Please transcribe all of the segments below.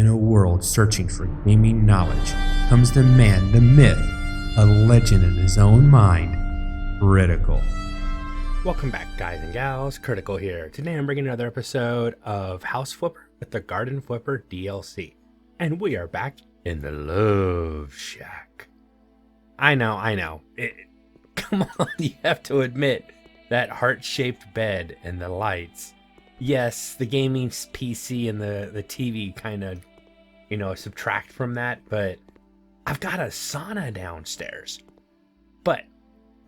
In a world searching for gaming knowledge comes the man, the myth, a legend in his own mind, Critical. Welcome back, guys and gals. Critical here. Today I'm bringing another episode of House Flipper with the Garden Flipper DLC. And we are back in the Love Shack. I know. Come on, you have to admit, that heart-shaped bed and the lights. Yes, the gaming PC and the TV kind of, subtract from that, but I've got a sauna downstairs. But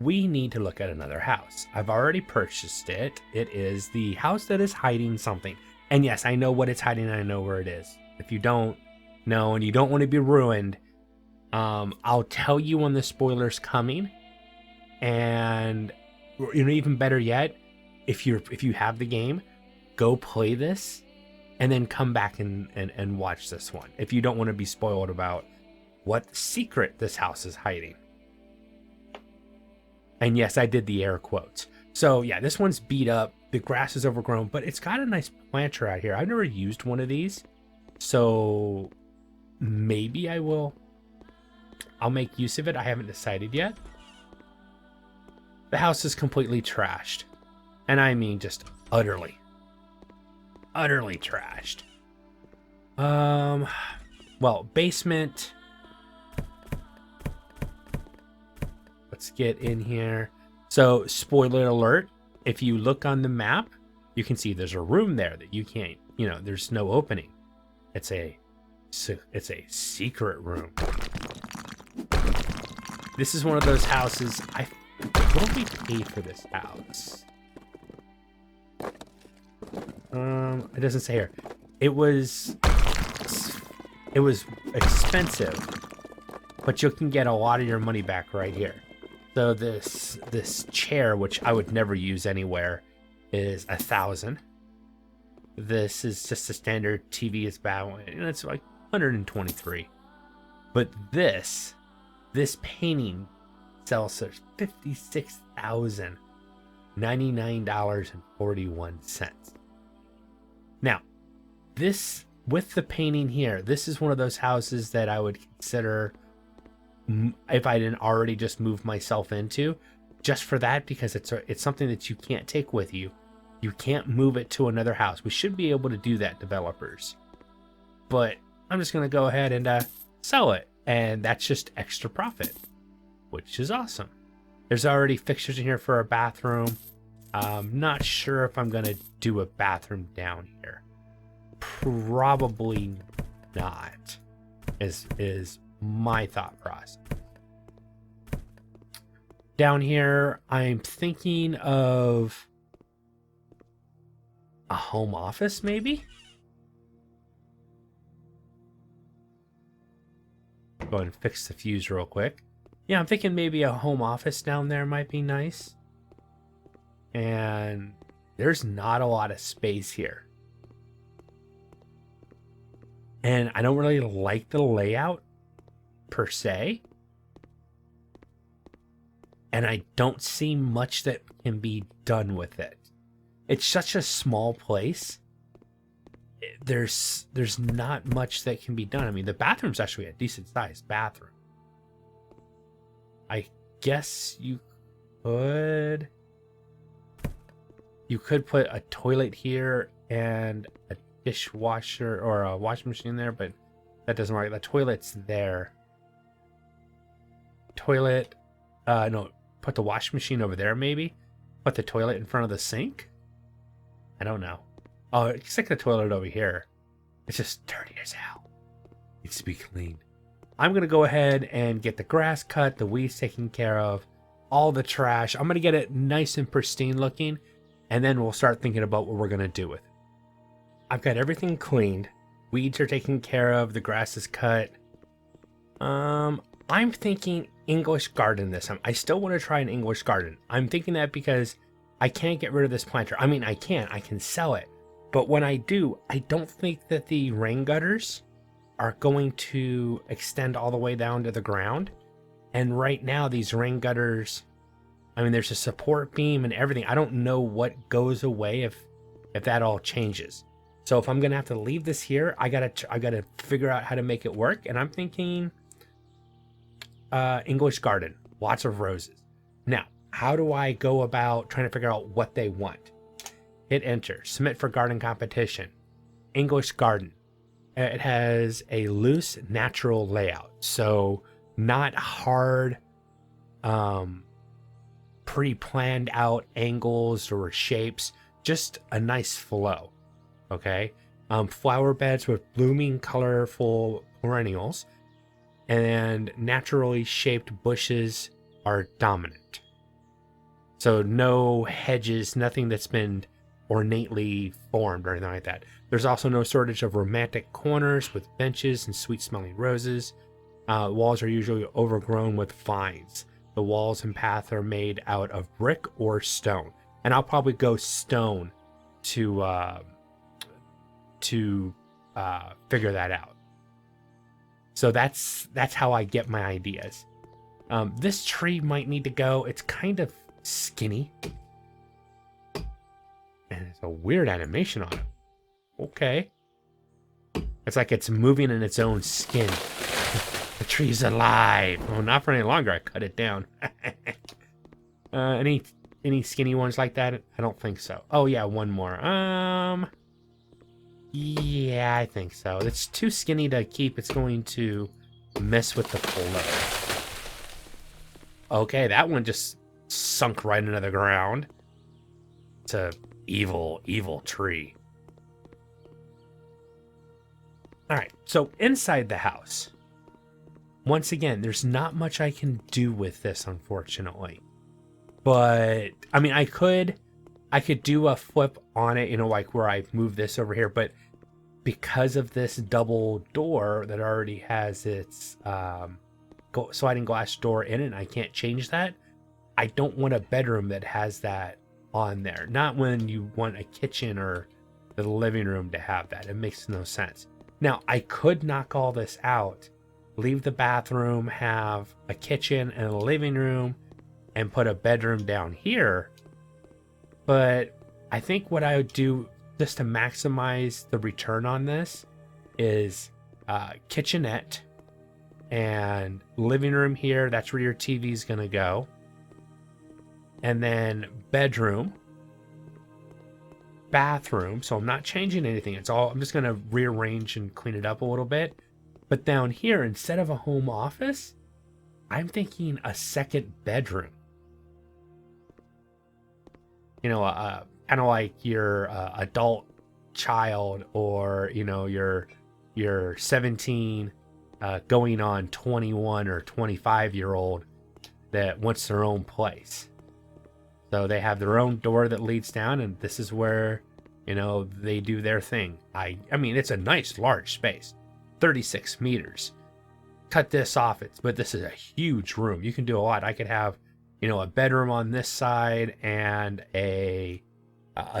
we need to look at another house. I've already purchased it. It is the house that is hiding something. And yes, I know what it's hiding and I know where it is. If you don't know and you don't want to be ruined, I'll tell you when the spoiler's coming. And even better yet, if you have the game, go play this and then come back and watch this one. If you don't want to be spoiled about what secret this house is hiding. And yes, I did the air quotes. So yeah, this one's beat up. The grass is overgrown, but it's got a nice planter out here. I've never used one of these. So maybe I'll make use of it. I haven't decided yet. The house is completely trashed. And I mean just utterly trashed. Well, basement. Let's get in here. So, spoiler alert, if you look on the map, you can see there's a room there that you can't, there's no opening. It's a secret room. This is one of those houses. What did we pay for this house? It doesn't say here. It was expensive, but you can get a lot of your money back right here. So this chair, which I would never use anywhere, is $1,000. This is just a standard TV. It's bad one, and it's like $123. But this painting sells for $56,099.41. Now, this with the painting here, this is one of those houses that I would consider, if I didn't already just move myself into, just for that, because it's something that you can't take with you. You can't move it to another house. We should be able to do that, developers. But I'm just going to go ahead and sell it, and that's just extra profit, which is awesome. There's already fixtures in here for a bathroom. I'm not sure if I'm going to do a bathroom down here. Probably not, is my thought process. Down here, I'm thinking of a home office, maybe? Go ahead and fix the fuse real quick. Yeah, I'm thinking maybe a home office down there might be nice. And there's not a lot of space here. And I don't really like the layout per se. And I don't see much that can be done with it. It's such a small place. There's not much that can be done. I mean, the bathroom's actually a decent sized bathroom. I guess you could put a toilet here and a dishwasher or a washing machine there, but that doesn't work. The toilet's there. Toilet, no, put the washing machine over there maybe. Put the toilet in front of the sink. I don't know. Oh, it's like the toilet over here. It's just dirty as hell. Needs to be cleaned. I'm going to go ahead and get the grass cut, the weeds taken care of, all the trash. I'm going to get it nice and pristine looking, and then we'll start thinking about what we're going to do with it. I've got everything cleaned. Weeds are taken care of. The grass is cut. I'm thinking English garden this time. I still want to try an English garden. I'm thinking that because I can't get rid of this planter. I mean, I can sell it. But when I do, I don't think that the rain gutters are going to extend all the way down to the ground. And right now, these rain gutters, I mean, there's a support beam and everything. I don't know what goes away if that all changes. So if I'm gonna have to leave this here, I gotta figure out how to make it work. And I'm thinking English garden, lots of roses. Now, how do I go about trying to figure out what they want? Hit enter, submit for garden competition. English garden. It has a loose, natural layout. So not hard, pre-planned out angles or shapes, just a nice flow. Okay. Flower beds with blooming, colorful perennials and naturally shaped bushes are dominant. So no hedges, nothing that's been ornately formed or anything like that. There's also no shortage of romantic corners with benches and sweet-smelling roses. Walls are usually overgrown with vines. The walls and path are made out of brick or stone. And I'll probably go stone to figure that out. So that's how I get my ideas. This tree might need to go. It's kind of skinny. And it's a weird animation on it. Okay. It's like it's moving in its own skin. The tree's alive. Oh, not for any longer. I cut it down. Any skinny ones like that? I don't think so. Oh yeah, one more. Yeah, I think so. It's too skinny to keep. It's going to mess with the flow. Okay, that one just sunk right into the ground. It's a evil, evil tree. All right, so inside the house, once again, there's not much I can do with this, unfortunately. But I mean, I could do a flip on it, you know, like where I move this over here, but because of this double door that already has its sliding glass door in it, and I can't change that. I don't want a bedroom that has that on there. Not when you want a kitchen or the living room to have that. It makes no sense. Now, I could knock all this out, leave the bathroom, have a kitchen and a living room, and put a bedroom down here. But I think what I would do just to maximize the return on this is kitchenette and living room here. That's where your TV is going to go. And then bedroom, bathroom. So I'm not changing anything. It's all, I'm just going to rearrange and clean it up a little bit. But down here, instead of a home office, I'm thinking a second bedroom. You know, kind of like your adult child, or, you know, your 17 going on 21 or 25-year-old that wants their own place. So they have their own door that leads down, and this is where, you know, they do their thing. I mean, it's a nice large space, 36 meters. Cut this off, but this is a huge room. You can do a lot. I could have, you know, a bedroom on this side and a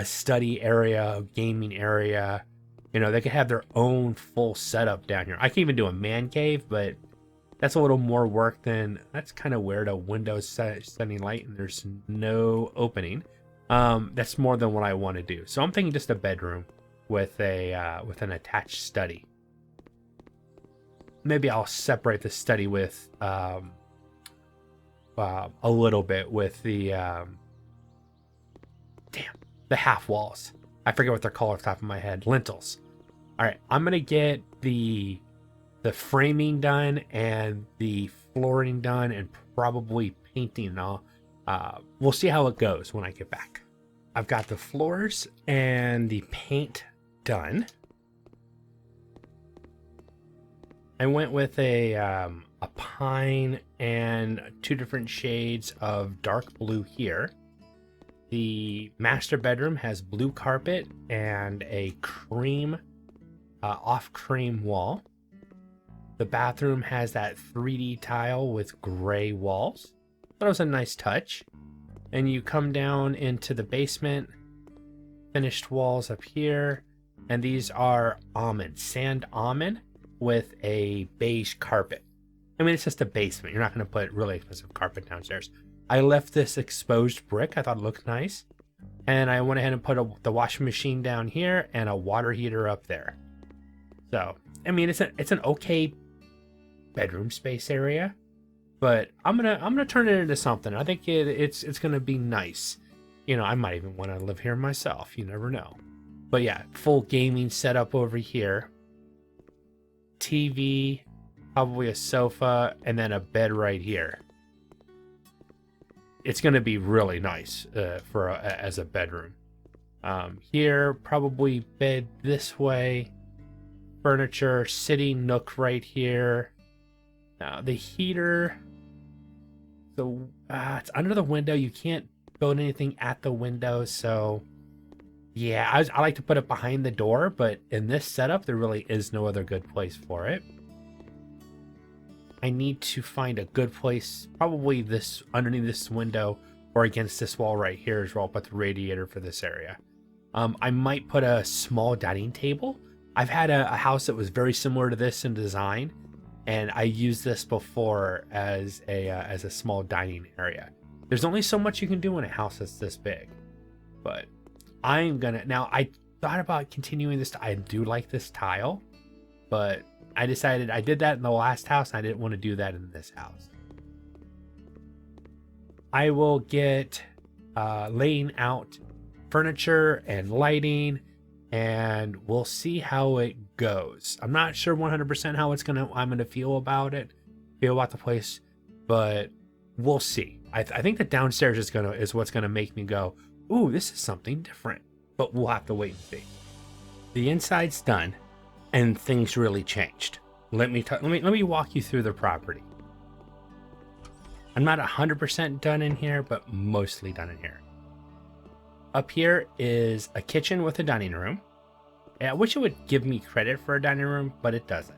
study area, a gaming area. You know, they could have their own full setup down here. I can even do a man cave, but that's a little more work than, that's kind of weird, a window setting light and there's no opening. That's more than what I want to do. So I'm thinking just a bedroom with an attached study. Maybe I'll separate the study with a little bit with the the half walls. I forget what they're called off the top of my head. Lintels. All right, I'm gonna get the framing done and the flooring done and probably painting and all. We'll see how it goes when I get back. I've got the floors and the paint done. I went with a pine and two different shades of dark blue here. The master bedroom has blue carpet and a cream, off cream wall. The bathroom has that 3D tile with gray walls. That was a nice touch. And you come down into the basement, finished walls up here. And these are almond, sand almond with a beige carpet. I mean, it's just a basement. You're not going to put really expensive carpet downstairs. I left this exposed brick. I thought it looked nice. And I went ahead and put the washing machine down here and a water heater up there. So, I mean, it's an okay bedroom space area, but I'm gonna turn it into something. I think it's gonna be nice. You know, I might even want to live here myself. You never know. But yeah, full gaming setup over here. TV, probably a sofa, and then a bed right here. It's going to be really nice as a bedroom. Here, probably bed this way. Furniture, sitting nook right here. Now, the heater. So, it's under the window. You can't build anything at the window. So, yeah, I like to put it behind the door. But in this setup, there really is no other good place for it. I need to find a good place, probably this underneath this window or against this wall right here is where I'll put the radiator for this area. I might put a small dining table. I've had a house that was very similar to this in design, and I used this before as a small dining area. There's only so much you can do in a house that's this big, but now I thought about continuing this. I do like this tile, but I decided I did that in the last house and I didn't want to do that in this house. I will get laying out furniture and lighting, and we'll see how it goes. I'm not sure 100% how I'm gonna feel about the place, but we'll see. I think the downstairs is what's gonna make me go, ooh, this is something different. But we'll have to wait and see. The inside's done. And things really changed. Let me walk you through the property. I'm not 100% done in here, but mostly done in here. Up here is a kitchen with a dining room. And I wish it would give me credit for a dining room, but it doesn't.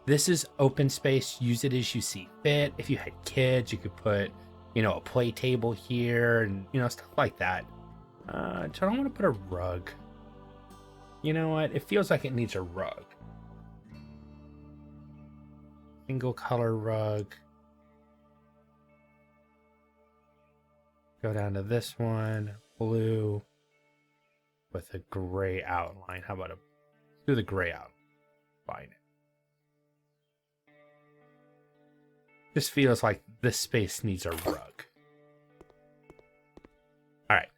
This is open space. Use it as you see fit. If you had kids, you could put, a play table here and, stuff like that. So I don't want to put a rug. You know what? It feels like it needs a rug. Single color rug. Go down to this one. Blue. With a gray outline. How about do the gray outline? This feels like this space needs a rug. All right.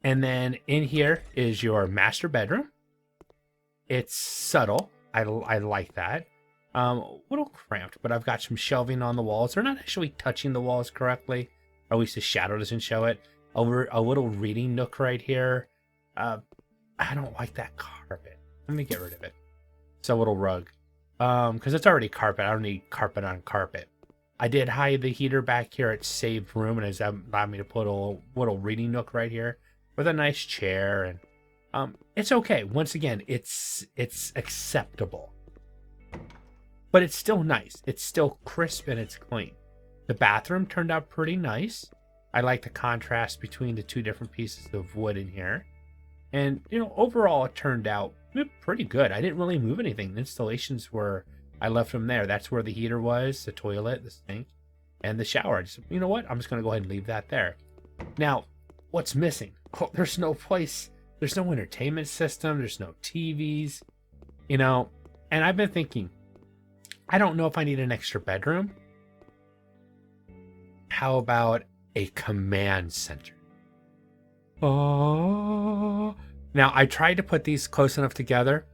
And then in here is your master bedroom. It's subtle. I like that. A little cramped, but I've got some shelving on the walls. They're not actually touching the walls correctly. Or at least the shadow doesn't show it. A little reading nook right here. I don't like that carpet. Let me get rid of it. It's a little rug. Because it's already carpet. I don't need carpet on carpet. I did hide the heater back here. It saved room and has allowed me to put a little reading nook right here with a nice chair, and it's okay. Once again, it's acceptable, but it's still nice. It's still crisp and it's clean. The bathroom turned out pretty nice. I like the contrast between the two different pieces of wood in here, and overall it turned out pretty good. I didn't really move anything. The installations I left them there. That's where the heater was, the toilet, the sink, and the shower. You know what? I'm just gonna go ahead and leave that there. Now, what's missing? Oh, there's no place. There's no entertainment system. There's no TVs. And I've been thinking, I don't know if I need an extra bedroom. How about a command center? Oh. Now, I tried to put these close enough together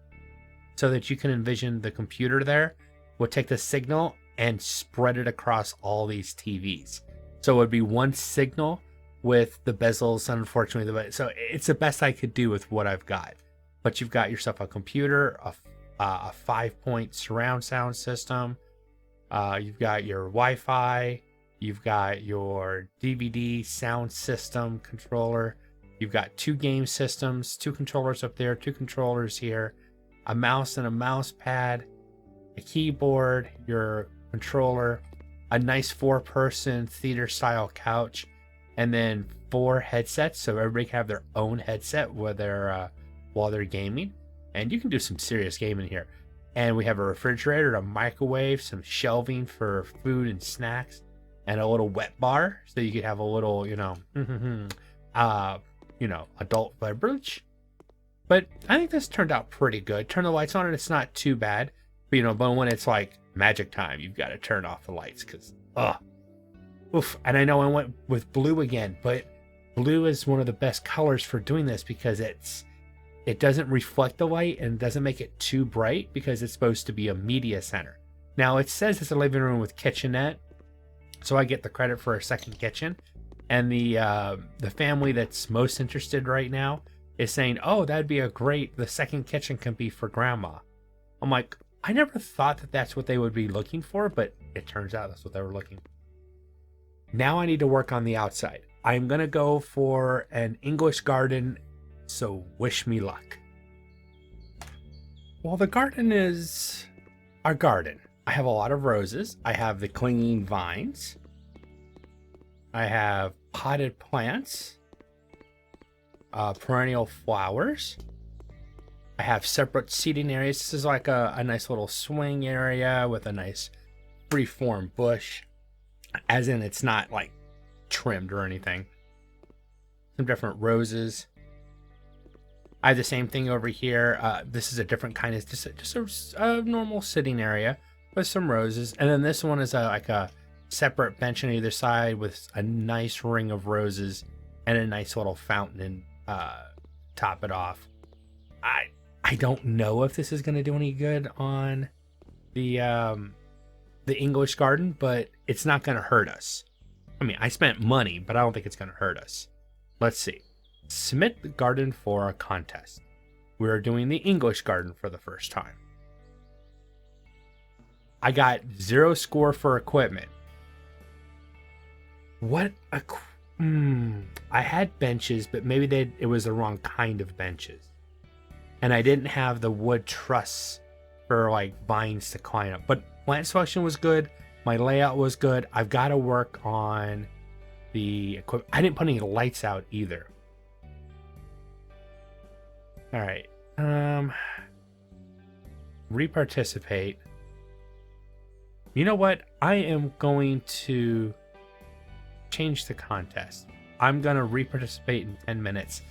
so that you can envision the computer there would take the signal and spread it across all these TVs. So it would be one signal with the bezels, unfortunately. So it's the best I could do with what I've got. But you've got yourself a computer, a 5-point surround sound system. You've got your Wi-Fi. You've got your DVD sound system controller. You've got 2 game systems, 2 controllers up there, 2 controllers here, a mouse and a mouse pad, a keyboard, your controller, a nice 4-person theater-style couch, and then 4 headsets, so everybody can have their own headset while they're gaming. And you can do some serious gaming here. And we have a refrigerator, a microwave, some shelving for food and snacks, and a little wet bar, so you could have a little, adult beverage. But I think this turned out pretty good. Turn the lights on and it's not too bad. But when it's like magic time, you've got to turn off the lights because, oof. And I know I went with blue again, but blue is one of the best colors for doing this because it doesn't reflect the light and doesn't make it too bright because it's supposed to be a media center. Now it says it's a living room with kitchenette, so I get the credit for a second kitchen. And the family that's most interested right now is saying, "Oh, that'd be the second kitchen can be for grandma." I'm like, I never thought that that's what they would be looking for, but it turns out that's what they were looking for. Now I need to work on the outside. I'm gonna go for an English garden, so wish me luck. Well, the garden is our garden. I have a lot of roses. I have the clinging vines. I have potted plants, perennial flowers. I have separate seating areas. This is like a nice little swing area with a nice freeform bush, as in it's not like trimmed or anything. Some different roses. I have the same thing over here. This is a different kind of just a normal sitting area with some roses, and then this one is like a separate bench on either side with a nice ring of roses and a nice little fountain and top it off. I don't know if this is going to do any good on the English garden, but it's not going to hurt us. I mean, I spent money, but I don't think it's going to hurt us. Let's see. Submit the garden for a contest. We're doing the English garden for the first time. I got 0 score for equipment. I had benches, but maybe it was the wrong kind of benches. And I didn't have the wood truss for like vines to climb up. But plant selection was good. My layout was good. I've got to work on the equipment. I didn't put any lights out either. All right. Reparticipate. You know what? I am going to change the contest. I'm going to reparticipate in 10 minutes.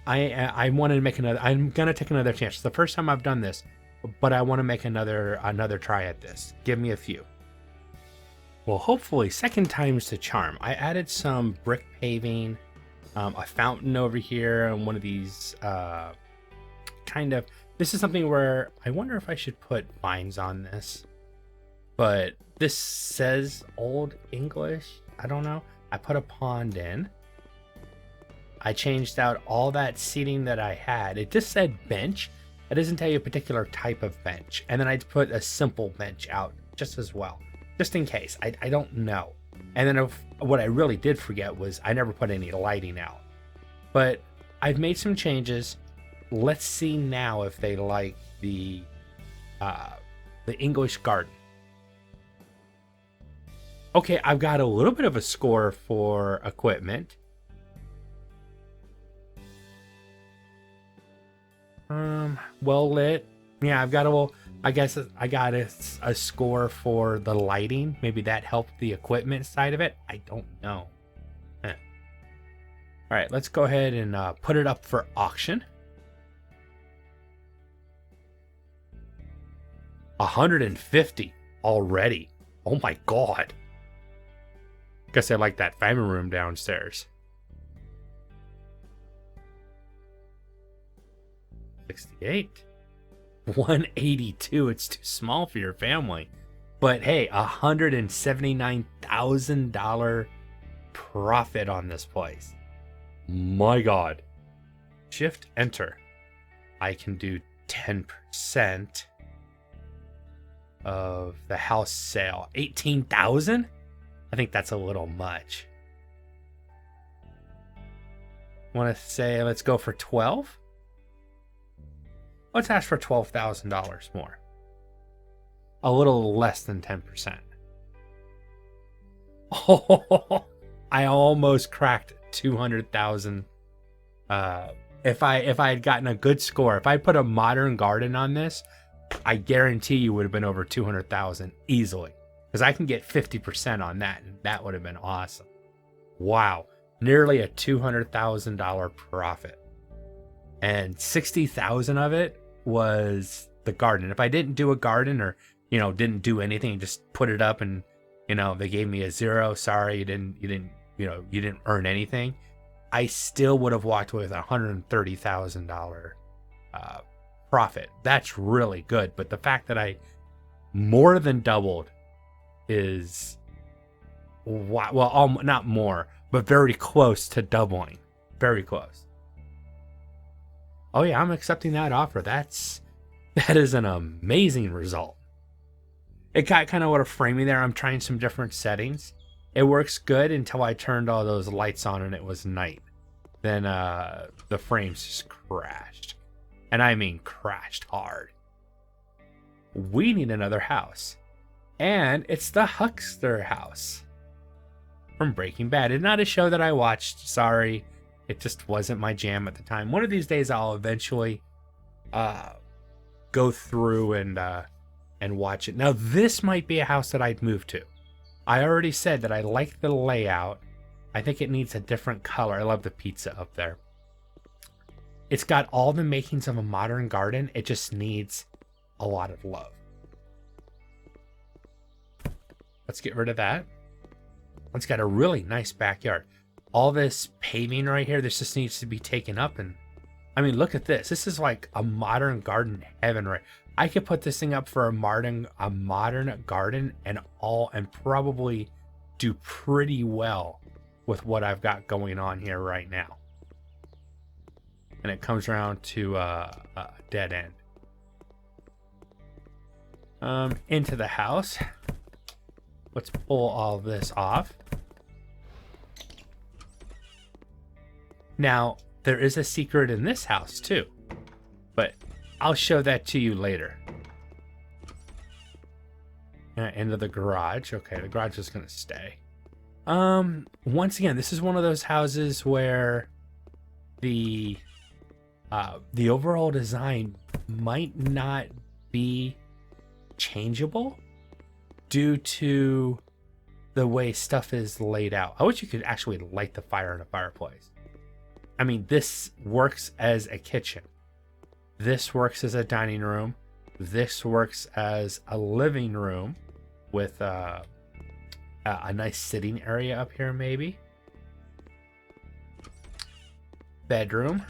I wanted to make another. I'm going to take another chance. It's the first time I've done this, but I want to make another try at this. Give me a few. Well, hopefully second time's the charm. I added some brick paving, a fountain over here, and one of these this is something where I wonder if I should put vines on this, but this says Old English. I don't know. I put a pond in. I changed out all that seating that I had. It just said bench. It doesn't tell you a particular type of bench. And then I put a simple bench out just as well, just in case. I don't know. And then what I really did forget was I never put any lighting out. But I've made some changes. Let's see now if they like the English garden. Okay, I've got a little bit of a score for equipment. Well lit. Yeah, I've got I guess I got a score for the lighting. Maybe that helped the equipment side of it. I don't know. All right, let's go ahead and put it up for auction. 150 already. Oh my God. Guess I like that family room downstairs. 68. 182. It's too small for your family. But hey, $179,000 profit on this place. My God. Shift enter. I can do 10% of the house sale. 18,000? I think that's a little much. Want to say let's go for 12? Let's ask for $12,000 more. A little less than 10%. Oh, I almost cracked 200,000. If I had gotten a good score, if I put a modern garden on this, I guarantee you would have been over 200,000 easily. because I can get 50% on that, and that would have been awesome. Wow, nearly a $200,000 profit, and 60,000 of it was the garden. If I didn't do a garden, or didn't do anything, just put it up, and they gave me a zero. Sorry, you didn't earn anything. I still would have walked away with $130,000 profit. That's really good. But the fact that I more than doubled is, well, not more, but very close to doubling. Very close. Oh yeah, I'm accepting that offer. That is an amazing result. It got kind of what a framing there. I'm trying some different settings. It works good until I turned all those lights on and it was night. Then the frames just crashed. And I mean crashed hard. We need another house. And it's the Huckster house from Breaking Bad. It's not a show that I watched. Sorry. It just wasn't my jam at the time. One of these days I'll eventually go through and watch it. Now this might be a house that I'd move to. I already said that I like the layout. I think it needs a different color. I love the pizza up there. It's got all the makings of a modern garden. It just needs a lot of love. Let's get rid of that. It's got a really nice backyard. All this paving right here, this just needs to be taken up. And I mean, look at this. This is like a modern garden heaven, right? I could put this thing up for a modern garden and probably do pretty well with what I've got going on here right now. And it comes around to a dead end. Into the house. Let's pull all this off. Now, there is a secret in this house too, but I'll show that to you later. Into the garage. Okay, the garage is gonna stay. Once again, this is one of those houses where the overall design might not be changeable due to the way stuff is laid out. I wish you could actually light the fire in a fireplace. I mean, this works as a kitchen. This works as a dining room. This works as a living room with a nice sitting area up here, maybe. Bedroom.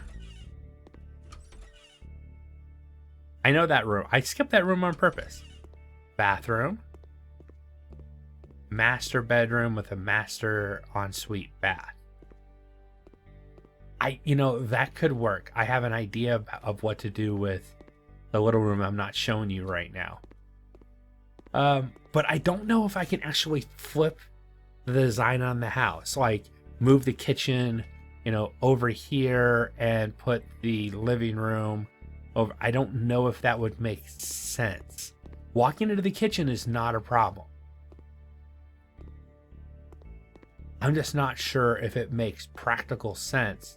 I know that room. I skipped that room on purpose. Bathroom. Master bedroom with a master ensuite bath. That could work. I have an idea of what to do with the little room I'm not showing you right now. But I don't know if I can actually flip the design on the house. Like move the kitchen, over here and put the living room over. I don't know if that would make sense. Walking into the kitchen is not a problem. I'm just not sure if it makes practical sense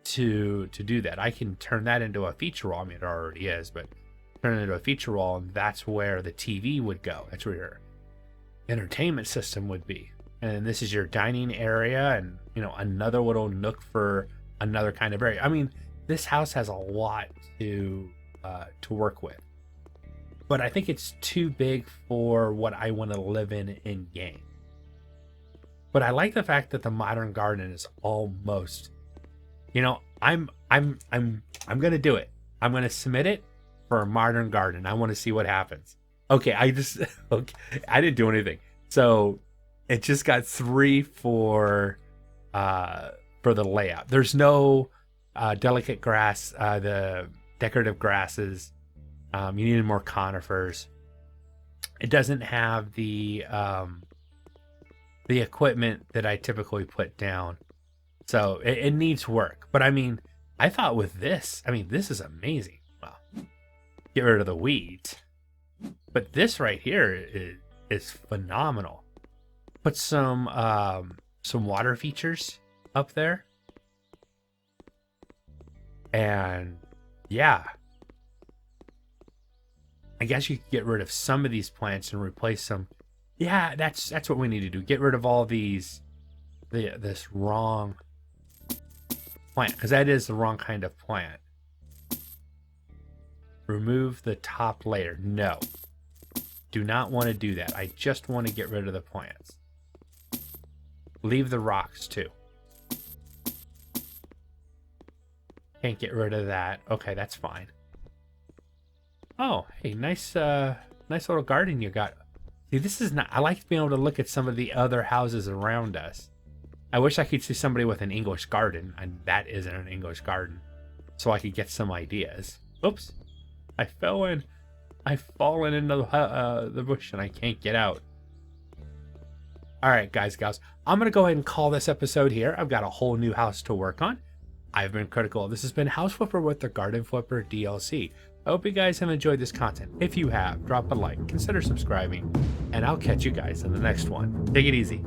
to do that. I can turn that into a feature wall. I mean, it already is, but turn it into a feature wall, and that's where the TV would go. That's where your entertainment system would be. And this is your dining area, and another little nook for another kind of area. I mean, this house has a lot to work with, but I think it's too big for what I want to live in game. But I like the fact that the modern garden is almost, I'm gonna do it. I'm gonna submit it for a modern garden. I want to see what happens. Okay, I didn't do anything. So it just got 3 for the layout. There's no delicate grass, the decorative grasses. You needed more conifers. It doesn't have the equipment that I typically put down. So it needs work. But I mean, I thought with this, this is amazing. Well, get rid of the weeds. But this right here is phenomenal. Put some water features up there. And yeah. I guess you could get rid of some of these plants and replace them Yeah, that's what we need to do. Get rid of all these, this wrong plant, because that is the wrong kind of plant. Remove the top layer. No. Do not want to do that. I just want to get rid of the plants. Leave the rocks too. Can't get rid of that. Okay, that's fine. Oh, hey, nice little garden you got. See, this is not... I like being able to look at some of the other houses around us. I wish I could see somebody with an English garden, and that isn't an English garden, so I could get some ideas. Oops. I fell in. I've fallen into the bush, and I can't get out. All right, guys, gals. I'm going to go ahead and call this episode here. I've got a whole new house to work on. I've been Critical. This has been House Flipper with the Garden Flipper DLC. I hope you guys have enjoyed this content. If you have, drop a like, consider subscribing, and I'll catch you guys in the next one. Take it easy.